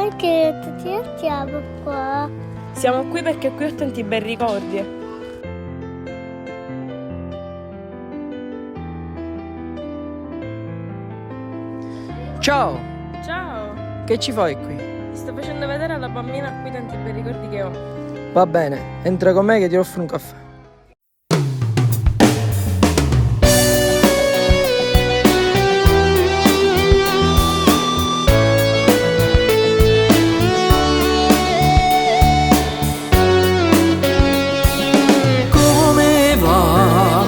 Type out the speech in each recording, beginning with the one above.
perché ti mettiamo qua? Siamo qui perché qui ho tanti bei ricordi. Ciao, Ciao! che ci fai qui? Ti sto facendo vedere alla bambina qui tanti bei ricordi che ho. Va bene, entra con me che ti offro un caffè. Come va?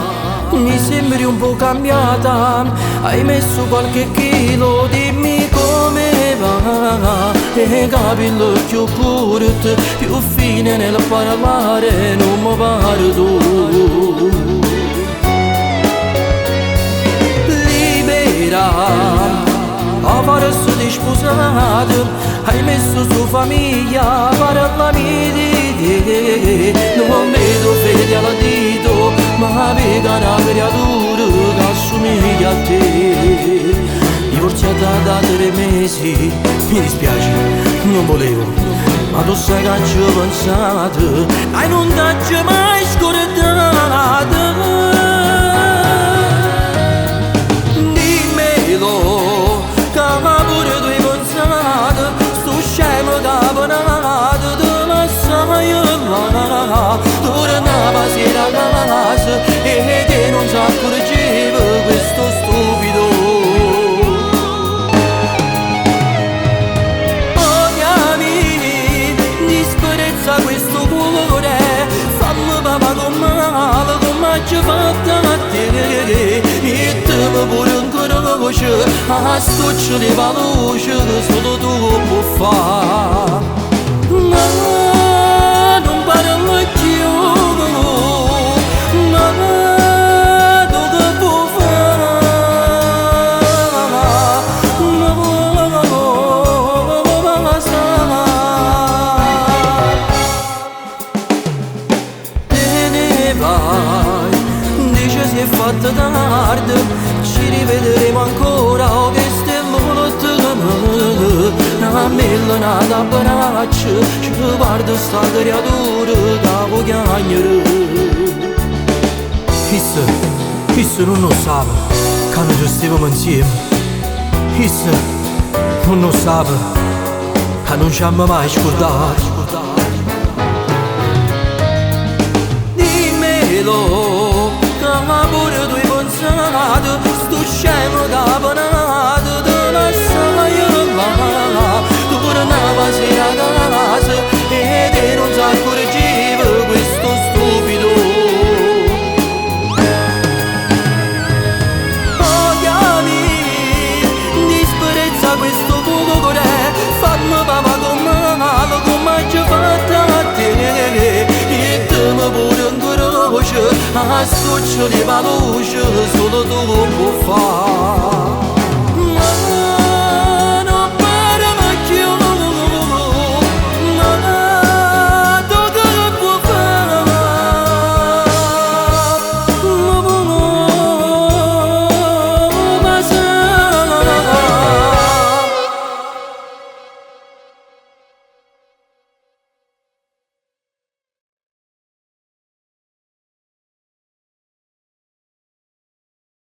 Mi sembri un po' cambiata, hai messo qualche chilo, dimmi come va. E capello più corto, più fine nel parlare, non mi pare tu. Libera, a farsi di sposato, hai messo su famiglia, parlami di te. Non vedo fede alla dito, ma vedo una creatura che assomiglia a te. Divorziata da 3 mesi, mi dispiace, non volevo, ma tu sai che ci ho pensato, e non t'ho mai scordato. Dimmelo, che pure tu hai pensato, sto scemo caponato, te la sai là, tornava sera a casa e te non si accorgeva questo stupido. Questo cuore fammi papà con male come ci fatta a te e te mi pure ancora voce a stuccio di veloce che solo tu puoi fare ma non parlo più ma tu che puoi dice si è fatta tardi, ci rivedremo ancora o che stiamo lottando. Una millonata a braccio, ci guarda sta creatura da vogliagnere. Chissà non lo sa, che noi stavamo insieme. Chissà non lo sa, che non ci abbiamo mai scordato. Dimmelo, che pure tu hai pensato, sto scemo caponato, te la sai là, tornava sera a casa e te non si accorgeva questo stupido. Odiami, disprezza questo cuore, fammi papà con male, come ci fatta a te, e te mi pure ancora voce, a stuccio di veloce, solo tu puoi fare.